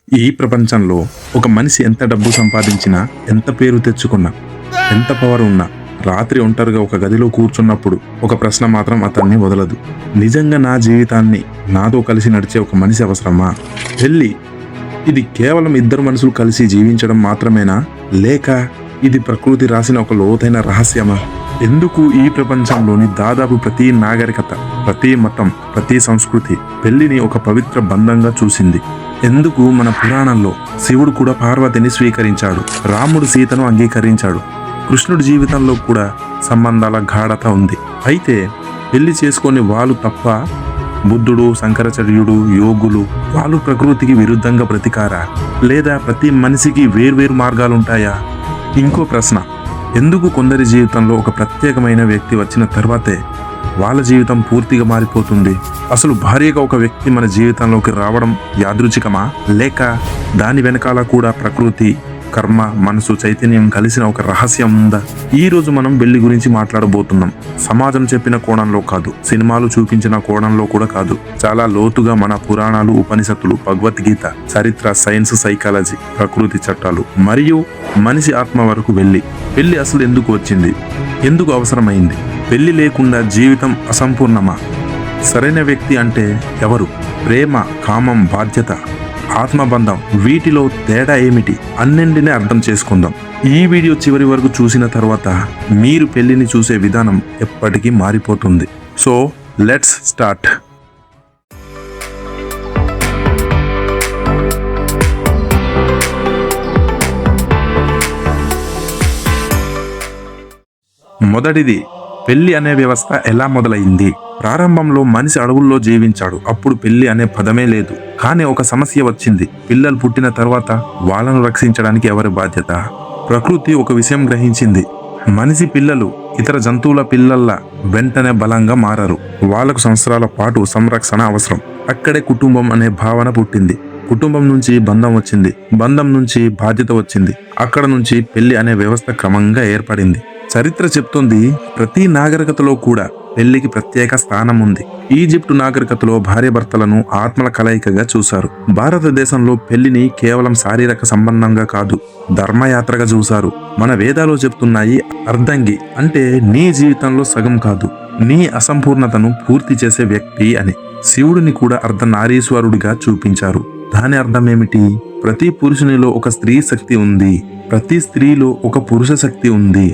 ఈ ప్రపంచంలో ఒక మనిషి ఎంత డబ్బు సంపాదించినా, ఎంత పేరు తెచ్చుకున్నా, ఎంత పవర్ ఉన్నా, రాత్రి ఒంటరిగా ఒక గదిలో కూర్చున్నప్పుడు ఒక ప్రశ్న మాత్రం అతన్ని వదలదు. నిజంగా నా జీవితాన్ని నాతో కలిసి నడిచే ఒక మనిషి అవసరమా? పెళ్ళి ఇది కేవలం ఇద్దరు మనుషులు కలిసి జీవించడం మాత్రమేనా, లేక ఇది ప్రకృతి రాసిన ఒక లోతైన రహస్యమా? ఎందుకు ఈ ప్రపంచంలోని దాదాపు ప్రతి నాగరికత, ప్రతి మతం, ప్రతి సంస్కృతి పెళ్లిని ఒక పవిత్ర బంధంగా చూసింది? ఎందుకు మన పురాణంలో శివుడు కూడా పార్వతిని స్వీకరించాడు, రాముడు సీతను అంగీకరించాడు, కృష్ణుడి జీవితంలో కూడా సంబంధాల గాఢత ఉంది? అయితే పెళ్లి చేసుకొని వాళ్ళు తప్ప బుద్ధుడు, శంకరాచార్యుడు, యోగులు వాళ్ళు ప్రకృతికి విరుద్ధంగా బ్రతికారా, లేదా ప్రతి మనిషికి వేర్వేరు మార్గాలుంటాయా? ఇంకో ప్రశ్న, ఎందుకు కొందరి జీవితంలో ఒక ప్రత్యేకమైన వ్యక్తి వచ్చిన తర్వాతే వాళ్ళ జీవితం పూర్తిగా మారిపోతుంది? అసలు భార్యగా ఒక వ్యక్తి మన జీవితంలోకి రావడం యాదృచ్ఛికమా, లేక దాని వెనకాల కూడా ప్రకృతి, కర్మ, మనసు, చైతన్యం కలిసిన ఒక రహస్యం ఉందా? ఈ రోజు మనం పెళ్లి గురించి మాట్లాడబోతున్నాం. సమాజం చెప్పిన కోణంలో కాదు, సినిమాలు చూపించిన కోణంలో కూడా కాదు, చాలా లోతుగా మన పురాణాలు, ఉపనిషత్తులు, భగవద్గీత, చరిత్ర, సైన్స్, సైకాలజీ, ప్రకృతి చట్టాలు మరియు మనిషి ఆత్మ వరకు వెళ్ళి పెళ్లి అసలు ఎందుకు వచ్చింది, ఎందుకు అవసరమైంది, పెళ్లి లేకుండా జీవితం అసంపూర్ణమా, సరైన వ్యక్తి అంటే ఎవరు, ప్రేమ, కామం, బాధ్యత, ఆత్మబంధం, వీటిలో తేడా ఏమిటి, అన్నింటినీ అర్థం చేసుకుందాం. ఈ వీడియో చివరి వరకు చూసిన తర్వాత మీరు పెళ్లిని చూసే విధానం ఎప్పటికీ మారిపోతుంది. So let's start. మొదటిది, పెళ్లి అనే వ్యవస్థ ఎలా మొదలైంది? ప్రారంభంలో మనిషి అడవుల్లో జీవించాడు. అప్పుడు పెళ్లి అనే పదమే లేదు. కానీ ఒక సమస్య వచ్చింది. పిల్లలు పుట్టిన తర్వాత వాళ్ళను రక్షించడానికి ఎవరి బాధ్యత? ప్రకృతి ఒక విషయం గ్రహించింది. మనిషి పిల్లలు ఇతర జంతువుల పిల్లల్లా వెంటనే బలంగా మారరు. వాళ్ళకు సంవత్సరాల పాటు సంరక్షణ అవసరం. అక్కడే కుటుంబం అనే భావన పుట్టింది. కుటుంబం నుంచి బంధం వచ్చింది. బంధం నుంచి బాధ్యత వచ్చింది. అక్కడ నుంచి పెళ్లి అనే వ్యవస్థ క్రమంగా ఏర్పడింది. చరిత్ర చెప్తుంది, ప్రతి నాగరికతలో కూడా పెళ్లికి ప్రత్యేక స్థానం ఉంది. ఈజిప్టు నాగరికతలో భార్యాభర్తలను ఆత్మల కలయికగా చూశారు. భారతదేశంలో పెళ్లిని కేవలం శారీరక సంబంధంగా కాదు, ధర్మయాత్రగా చూశారు. మన వేదాలు చెప్తున్నాయి, అర్ధంగి అంటే నీ జీవితంలో సగం కాదు, నీ అసంపూర్ణతను పూర్తి చేసే వ్యక్తి అని. శివుడిని కూడా అర్ధనారీశ్వరుడిగా చూపించారు. దాని అర్థం ఏమిటి? ప్రతి పురుషునిలో ఒక స్త్రీ శక్తి ఉంది, ప్రతి స్త్రీలో ఒక పురుష శక్తి ఉంది.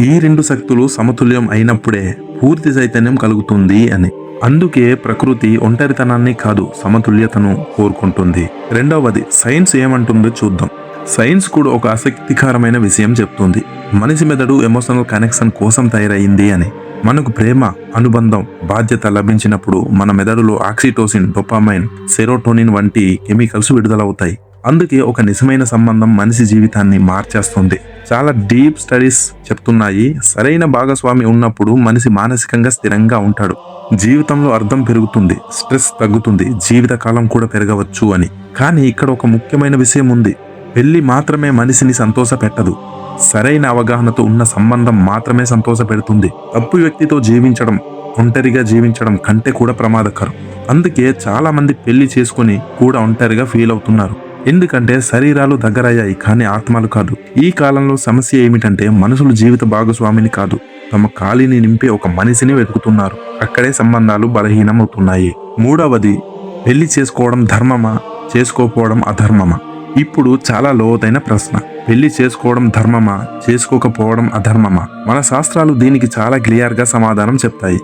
ఈ రెండు శక్తులు సమతుల్యం అయినప్పుడే పూర్తి చైతన్యం కలుగుతుంది అని. అందుకే ప్రకృతి ఒంటరితనాన్ని కాదు, సమతుల్యతను కోరుకుంటుంది. రెండవది, సైన్స్ ఏమంటుందో చూద్దాం. సైన్స్ కూడా ఒక ఆసక్తికరమైన విషయం చెప్తుంది. మనిషి మెదడు ఎమోషనల్ కనెక్షన్ కోసం తయారైంది అని. మనకు ప్రేమ, అనుబంధం, బాధ్యత లభించినప్పుడు మన మెదడులో ఆక్సిటోసిన్, డోపామైన్, సెరోటోనిన్ వంటి కెమికల్స్ విడుదలవుతాయి. అందుకే ఒక నిజమైన సంబంధం మనిషి జీవితాన్ని మార్చేస్తుంది. చాలా డీప్ స్టడీస్ చెప్తున్నాయి, సరైన భాగస్వామి ఉన్నప్పుడు మనిషి మానసికంగా స్థిరంగా ఉంటాడు, జీవితంలో అర్థం పెరుగుతుంది, స్ట్రెస్ తగ్గుతుంది, జీవితకాలం కూడా పెరగవచ్చు అని. కానీ ఇక్కడ ఒక ముఖ్యమైన విషయం ఉంది. పెళ్లి మాత్రమే మనిషిని సంతోష పెట్టదు. సరైన అవగాహనతో ఉన్న సంబంధం మాత్రమే సంతోష పెడుతుంది. తప్పు వ్యక్తితో జీవించడం ఒంటరిగా జీవించడం కంటే కూడా ప్రమాదకరం. అందుకే చాలా మంది పెళ్లి చేసుకుని కూడా ఒంటరిగా ఫీల్ అవుతున్నారు. ఎందుకంటే శరీరాలు దగ్గరయ్యాయి, కానీ ఆత్మలు కాదు. ఈ కాలంలో సమస్య ఏమిటంటే మనుషులు జీవిత భాగస్వామిని కాదు, తమ ఖాళీని నింపే ఒక మనిషిని వెతుకుతున్నారు. అక్కడే సంబంధాలు బలహీనమవుతున్నాయి. మూడవది, పెళ్లి చేసుకోవడం ధర్మమా, చేసుకోకపోవడం అధర్మమా? ఇప్పుడు చాలా లోతైన ప్రశ్న. పెళ్లి చేసుకోవడం ధర్మమా, చేసుకోకపోవడం అధర్మమా? మన శాస్త్రాలు దీనికి చాలా క్లియర్గా సమాధానం చెప్తాయి.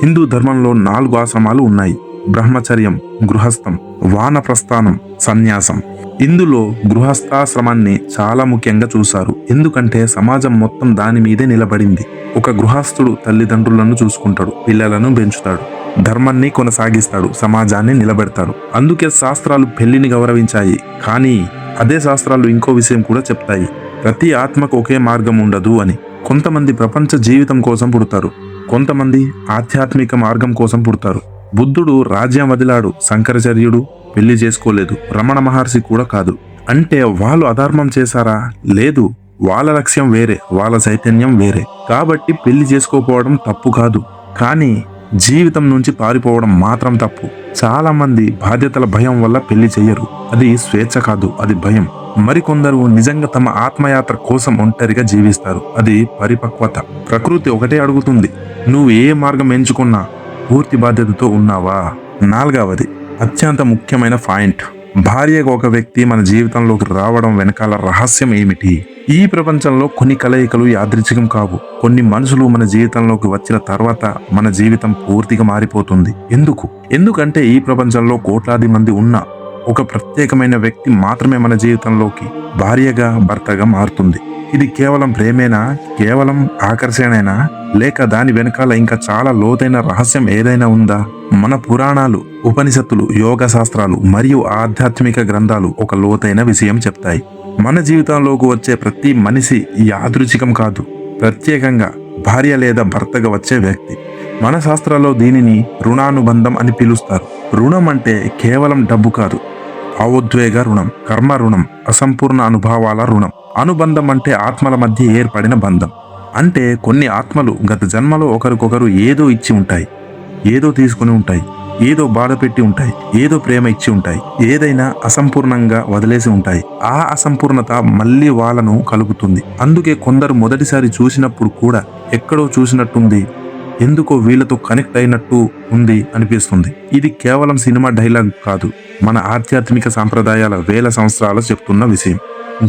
హిందూ ధర్మంలో 4 ఆశ్రమాలు ఉన్నాయి: బ్రహ్మచర్యం, గృహస్థం, వానప్రస్థానం, సన్యాసం. ఇందులో గృహస్థాశ్రమాన్ని చాలా ముఖ్యంగా చూశారు. ఎందుకంటే సమాజం మొత్తం దాని మీదే నిలబడింది. ఒక గృహస్థుడు తల్లిదండ్రులను చూసుకుంటాడు, పిల్లలను పెంచుతాడు, ధర్మాన్ని కొనసాగిస్తాడు, సమాజాన్ని నిలబెడతాడు. అందుకే శాస్త్రాలు పెళ్లిని గౌరవించాయి. కానీ అదే శాస్త్రాలు ఇంకో విషయం కూడా చెప్తాయి, ప్రతి ఆత్మకు ఒకే మార్గం ఉండదు అని. కొంతమంది ప్రపంచ జీవితం కోసం పుడతారు, కొంతమంది ఆధ్యాత్మిక మార్గం కోసం పుడతారు. బుద్ధుడు రాజ్యం వదిలాడు, శంకరాచార్యుడు పెళ్లి చేసుకోలేదు, రమణ మహర్షి కూడా కాదు. అంటే వాళ్ళు అధర్మం చేశారా? లేదు, వాళ్ళ లక్ష్యం వేరే, వాళ్ళ చైతన్యం వేరే. కాబట్టి పెళ్లి చేసుకోకపోవడం తప్పు కాదు. కానీ జీవితం నుంచి పారిపోవడం మాత్రం తప్పు. చాలా మంది బాధ్యతల భయం వల్ల పెళ్లి చెయ్యరు. అది స్వేచ్ఛ కాదు, అది భయం. మరికొందరు నిజంగా తమ ఆత్మయాత్ర కోసం ఒంటరిగా జీవిస్తారు. అది పరిపక్వత. ప్రకృతి ఒకటే అడుగుతుంది, నువ్వు ఏ మార్గం ఎంచుకున్నా పూర్తి బాధ్యతతో ఉన్నావా? 4వది అత్యంత ముఖ్యమైన పాయింట్, భార్యగా ఒక వ్యక్తి మన జీవితంలోకి రావడం వెనకాల రహస్యం ఏమిటి? ఈ ప్రపంచంలో కొన్ని కలయికలు యాదృచ్ఛికం కావు. కొన్ని మనుషులు మన జీవితంలోకి వచ్చిన తర్వాత మన జీవితం పూర్తిగా మారిపోతుంది. ఎందుకంటే ఈ ప్రపంచంలో కోట్లాది మంది ఉన్న ఒక ప్రత్యేకమైన వ్యక్తి మాత్రమే మన జీవితంలోకి భార్యగా, భర్తగా మారుతుంది. ఇది కేవలం ప్రేమేనా? కేవలం ఆకర్షణేనా? లేక దాని వెనకాల ఇంకా చాలా లోతైన రహస్యం ఏదైనా ఉందా? మన పురాణాలు, ఉపనిషత్తులు, యోగ శాస్త్రాలు మరియు ఆధ్యాత్మిక గ్రంథాలు ఒక లోతైన విషయం చెప్తాయి. మన జీవితంలోకి వచ్చే ప్రతి మనిషి యాదృచ్ఛికం కాదు, ప్రత్యేకంగా భార్య లేదా భర్తగా వచ్చే వ్యక్తి. మన శాస్త్రాల్లో దీనిని రుణానుబంధం అని పిలుస్తారు. రుణం అంటే కేవలం డబ్బు కాదు, భావోద్వేగ రుణం, కర్మ రుణం, అసంపూర్ణ అనుభవాల రుణం. అనుబంధం అంటే ఆత్మల మధ్య ఏర్పడిన బంధం. అంటే కొన్ని ఆత్మలు గత జన్మలో ఒకరికొకరు ఏదో ఇచ్చి ఉంటాయి, ఏదో తీసుకుని ఉంటాయి, ఏదో బాధ పెట్టి ఉంటాయి, ఏదో ప్రేమ ఇచ్చి ఉంటాయి, ఏదైనా అసంపూర్ణంగా వదిలేసి ఉంటాయి. ఆ అసంపూర్ణత మళ్ళీ వాళ్ళను కలుపుతుంది. అందుకే కొందరు మొదటిసారి చూసినప్పుడు కూడా ఎక్కడో చూసినట్టుంది, ఎందుకో వీళ్ళతో కనెక్ట్ అయినట్టు ఉంది అనిపిస్తుంది. ఇది కేవలం సినిమా డైలాగ్ కాదు, మన ఆధ్యాత్మిక సాంప్రదాయాల వేల సంవత్సరాలు చెప్తున్న విషయం.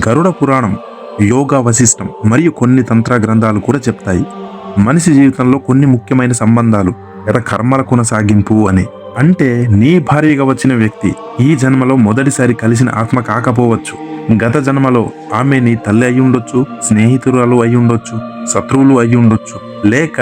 గరుడ పురాణం, యోగా వశిష్టం మరియు కొన్ని తంత్ర గ్రంథాలు కూడా చెప్తాయి, మనిషి జీవితంలో కొన్ని ముఖ్యమైన సంబంధాలు కర్మల కొనసాగింపు అని. అంటే నీ భార్యగా వచ్చిన వ్యక్తి ఈ జన్మలో మొదటిసారి కలిసిన ఆత్మ కాకపోవచ్చు. గత జన్మలో ఆమె నీ తల్లి అయి ఉండొచ్చు, స్నేహితురాలు అయి ఉండొచ్చు, శత్రువులు అయి ఉండొచ్చు, లేక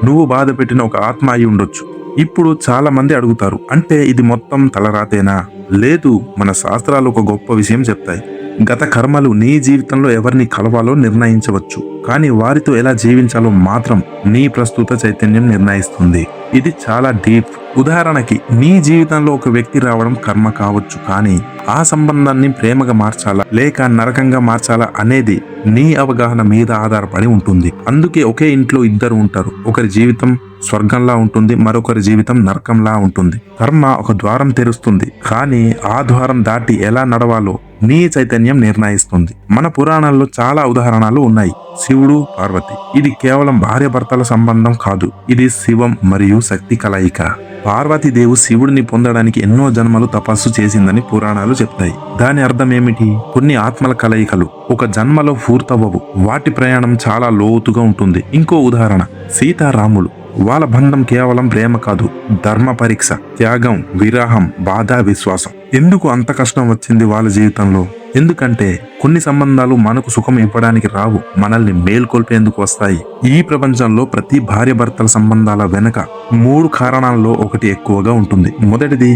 నువ్వు బాధ పెట్టిన ఒక ఆత్మ అయి ఉండొచ్చు. ఇప్పుడు చాలా మంది అడుగుతారు, అంటే ఇది మొత్తం తలరాతేనా? లేదు, మన శాస్త్రాలు ఒక గొప్ప విషయం చెప్తాయి. గత కర్మలు నీ జీవితంలో ఎవరిని కలవాలో నిర్ణయించవచ్చు, కానీ వారితో ఎలా జీవించాలో మాత్రం నీ ప్రస్తుత చైతన్యం నిర్ణయిస్తుంది. ఇది చాలా డీప్. ఉదాహరణకి, నీ జీవితంలో ఒక వ్యక్తి రావడం కర్మ కావచ్చు, కానీ ఆ సంబంధాన్ని ప్రేమగా మార్చాలా లేక నరకంగా మార్చాలా అనేది నీ అవగాహన మీద ఆధారపడి ఉంటుంది. అందుకే ఒకే ఇంట్లో ఇద్దరు ఉంటారు, ఒకరి జీవితం స్వర్గంలా ఉంటుంది, మరొకరి జీవితం నరకంలా ఉంటుంది. కర్మ ఒక ద్వారం తెరుస్తుంది, కానీ ఆ ద్వారం దాటి ఎలా నడవాలో నీ చైతన్యం నిర్ణయిస్తుంది. మన పురాణాల్లో చాలా ఉదాహరణలు ఉన్నాయి. శివుడు, పార్వతి. ఇది కేవలం భార్య భర్తల సంబంధం కాదు, ఇది శివం మరియు శక్తి కలయిక. పార్వతీదేవి శివుడిని పొందడానికి ఎన్నో జన్మలు తపస్సు చేసిందని పురాణాలు చెప్తాయి. దాని అర్థం ఏమిటి? కొన్ని ఆత్మల కలయికలు ఒక జన్మలో పూర్తవ్వవు, వాటి ప్రయాణం చాలా లోతుగా ఉంటుంది. ఇంకో ఉదాహరణ, సీతారాములు. వాళ్ళ బంధం కేవలం ప్రేమ కాదు, ధర్మ పరీక్ష, త్యాగం, విరాహం, బాధ, విశ్వాసం. ఎందుకు అంత కష్టం వచ్చింది వాళ్ళ జీవితంలో? ఎందుకంటే కొన్ని సంబంధాలు మనకు సుఖం ఇవ్వడానికి రావు, మనల్ని మేల్కొల్పేందుకు వస్తాయి. ఈ ప్రపంచంలో ప్రతి భార్య భర్తల సంబంధాల వెనుక 3 కారణాల్లో ఒకటి ఎక్కువగా ఉంటుంది. మొదటిది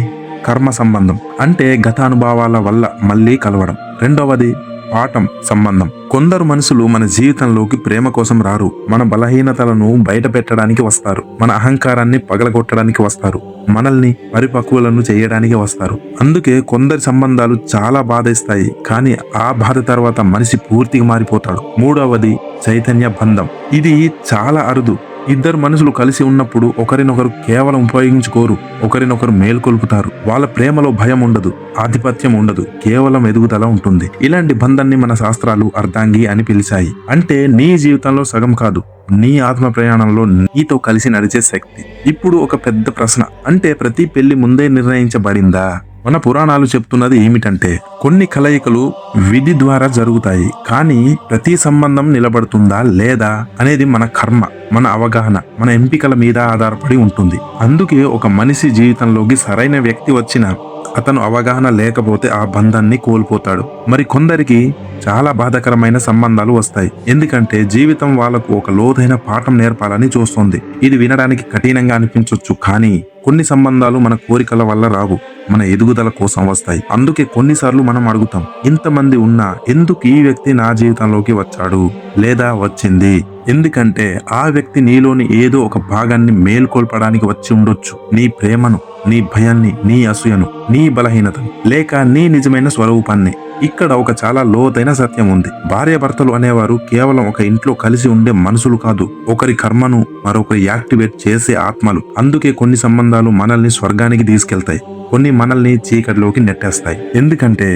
కర్మ సంబంధం, అంటే గత అనుభవాల వల్ల మళ్ళీ కలవడం. రెండవది పాఠం సంబంధం. కొందరు మనుషులు మన జీవితంలోకి ప్రేమ కోసం రారు, మన బలహీనతలను బయట పెట్టడానికి వస్తారు, మన అహంకారాన్ని పగలగొట్టడానికి వస్తారు, మనల్ని పరిపక్వులను చేయడానికి వస్తారు. అందుకే కొందరి సంబంధాలు చాలా బాధేస్తాయి, కానీ ఆ బాధ తర్వాత మనిషి పూర్తిగా మారిపోతాడు. మూడవది చైతన్య బంధం. ఇది చాలా అరుదు. ఇద్దరు మనుషులు కలిసి ఉన్నప్పుడు ఒకరినొకరు కేవలం ఉపయోగించుకోరు, ఒకరినొకరు మేల్కొల్పుతారు. వాళ్ళ ప్రేమలో భయం ఉండదు, ఆధిపత్యం ఉండదు, కేవలం ఎదుగుదల ఉంటుంది. ఇలాంటి బంధాన్ని మన శాస్త్రాలు అర్ధాంగి అని పిలిచాయి. అంటే నీ జీవితంలో సగం కాదు, నీ ఆత్మ ప్రయాణంలో నీతో కలిసి నడిచే శక్తి. ఇప్పుడు ఒక పెద్ద ప్రశ్న, అంటే ప్రతి పెళ్లి ముందే నిర్ణయించబడిందా? మన పురాణాలు చెప్తున్నది ఏమిటంటే, కొన్ని కలయికలు విధి ద్వారా జరుగుతాయి, కానీ ప్రతి సంబంధం నిలబడుతుందా లేదా అనేది మన కర్మ, మన అవగాహన, మన ఎంపికల మీద ఆధారపడి ఉంటుంది. అందుకే ఒక మనిషి జీవితంలోకి సరైన వ్యక్తి వచ్చిన అతను అవగాహన లేకపోతే ఆ బంధాన్ని కోల్పోతాడు. మరి కొందరికి చాలా బాధాకరమైన సంబంధాలు వస్తాయి, ఎందుకంటే జీవితం వాళ్ళకు ఒక లోతైన పాఠం నేర్పాలని చూస్తుంది. ఇది వినడానికి కఠినంగా అనిపించవచ్చు, కానీ కొన్ని సంబంధాలు మన కోరికల వల్ల రావు, మన ఎదుగుదల కోసం వస్తాయి. అందుకే కొన్నిసార్లు మనం అడుగుతాం, ఇంతమంది ఉన్నా ఎందుకు ఈ వ్యక్తి నా జీవితంలోకి వచ్చాడు లేదా వచ్చింది? ఎందుకంటే ఆ వ్యక్తి నీలోని ఏదో ఒక భాగాన్ని మేల్కొల్పడానికి వచ్చి ఉండొచ్చు. నీ ప్రేమను, నీ భయాన్ని, నీ అసూయను, నీ బలహీనతను, లేక నీ నిజమైన స్వరూపాన్ని. ఇక్కడ ఒక చాలా లోతైన సత్యం ఉంది. భార్యాభర్తలు అనేవారు కేవలం ఒక ఇంట్లో కలిసి ఉండే మనుషులు కాదు, ఒకరి కర్మను మరొకరి యాక్టివేట్ చేసే ఆత్మలు. అందుకే కొన్ని సంబంధాలు మనల్ని స్వర్గానికి తీసుకెళ్తాయి, కొన్ని మనల్ని చీకటిలోకి నెట్టేస్తాయి. ఎందుకంటే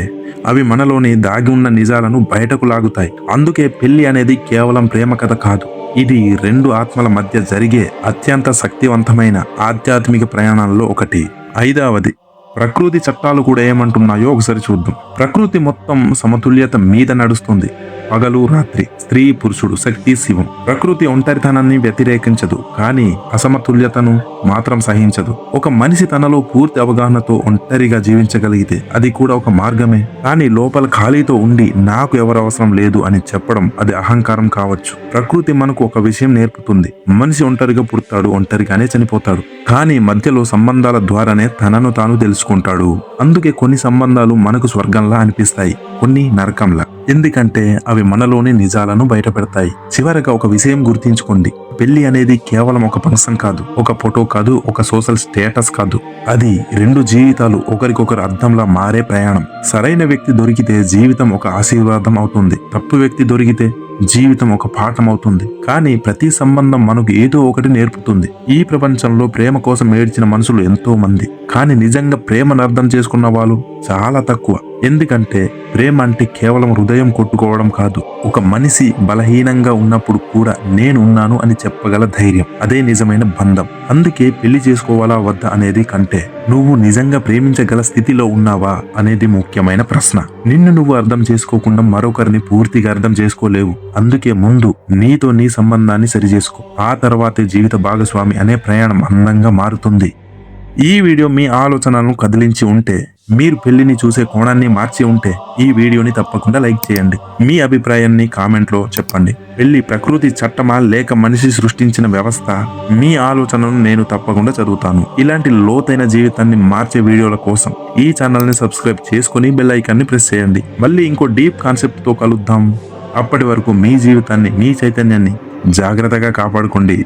అవి మనలోని దాగి ఉన్న నిజాలను బయటకు లాగుతాయి. అందుకే పెళ్లి అనేది కేవలం ప్రేమ కథ కాదు, ఇది రెండు ఆత్మల మధ్య జరిగే అత్యంత శక్తివంతమైన ఆధ్యాత్మిక ప్రయాణాల్లో ఒకటి. ఐదవది, ప్రకృతి చట్టాలు కూడా ఏమంటున్నాయో ఒకసారి చూద్దాం. ప్రకృతి మొత్తం సమతుల్యత మీద నడుస్తుంది. పగలు రాత్రి, స్త్రీ పురుషుడు, శక్తి శివం. ప్రకృతి ఒంటరితనాన్ని వ్యతిరేకించదు, కానీ అసమతుల్యతను మాత్రం సహించదు. ఒక మనిషి తనలో పూర్తి అవగాహనతో ఒంటరిగా జీవించగలిగితే అది కూడా ఒక మార్గమే. కానీ లోపల ఖాళీతో ఉండి నాకు ఎవరు అవసరం లేదు అని చెప్పడం అది అహంకారం కావచ్చు. ప్రకృతి మనకు ఒక విషయం నేర్పుతుంది. మనిషి ఒంటరిగా పుడతాడు, ఒంటరిగానే చనిపోతాడు. కానీ మధ్యలో సంబంధాల ద్వారానే తనను తాను తెలుసుకుంటాడు. అందుకే కొన్ని సంబంధాలు మనకు స్వర్గంలా అనిపిస్తాయి, కొన్ని నరకంలా. ఎందుకంటే అవి మనలోని నిజాలను బయట పెడతాయి. చివరగా ఒక విషయం గుర్తించుకోండి, పెళ్లి అనేది కేవలం ఒక ఫంక్షన్ కాదు, ఒక ఫోటో కాదు, ఒక సోషల్ స్టేటస్ కాదు. అది రెండు జీవితాలు ఒకరికొకరు అర్థంలా మారే ప్రయాణం. సరైన వ్యక్తి దొరికితే జీవితం ఒక ఆశీర్వాదం అవుతుంది, తప్పు వ్యక్తి దొరికితే జీవితం ఒక పాఠం అవుతుంది. కానీ ప్రతి సంబంధం మనకు ఏదో ఒకటి నేర్పుతుంది. ఈ ప్రపంచంలో ప్రేమ కోసం ఏడ్చిన మనుషులు ఎంతో మంది, కానీ నిజంగా ప్రేమను అర్థం చేసుకున్న వాళ్ళు చాలా తక్కువ. ఎందుకంటే ప్రేమ అంటే కేవలం హృదయం కొట్టుకోవడం కాదు, ఒక మనిషి బలహీనంగా ఉన్నప్పుడు కూడా నేను ఉన్నాను అని చెప్పగల ధైర్యం. అదే నిజమైన బంధం. అందుకే పెళ్లి చేసుకోవాలా వద్దా అనేది కంటే నువ్వు నిజంగా ప్రేమించగల స్థితిలో ఉన్నావా అనేది ముఖ్యమైన ప్రశ్న. నిన్ను నువ్వు అర్థం చేసుకోకుండా మరొకరిని పూర్తిగా అర్థం చేసుకోలేవు. అందుకే ముందు నీతో నీ సంబంధాన్ని సరిచేసుకో, ఆ తర్వాతే జీవిత భాగస్వామి అనే ప్రయాణం అందంగా మారుతుంది. ఈ వీడియో మీ ఆలోచనలను కదిలించి ఉంటే, మీరు పెళ్లిని చూసే కోణాన్ని మార్చి ఉంటే ఈ వీడియోని తప్పకుండా లైక్ చేయండి. మీ అభిప్రాయాన్ని కామెంట్లో చెప్పండి. పెళ్లి ప్రకృతి చట్టమా లేక మనిషి సృష్టించిన వ్యవస్థ? మీ ఆలోచనను నేను తప్పకుండా చదువుతాను. ఇలాంటి లోతైన జీవితాన్ని మార్చే వీడియోల కోసం ఈ ఛానల్ని సబ్స్క్రైబ్ చేసుకుని బెల్ ఐకాన్ని ప్రెస్ చేయండి. మళ్ళీ ఇంకో డీప్ కాన్సెప్ట్తో కలుద్దాం. అప్పటి వరకు మీ జీవితాన్ని, మీ చైతన్యాన్ని జాగ్రత్తగా కాపాడుకోండి.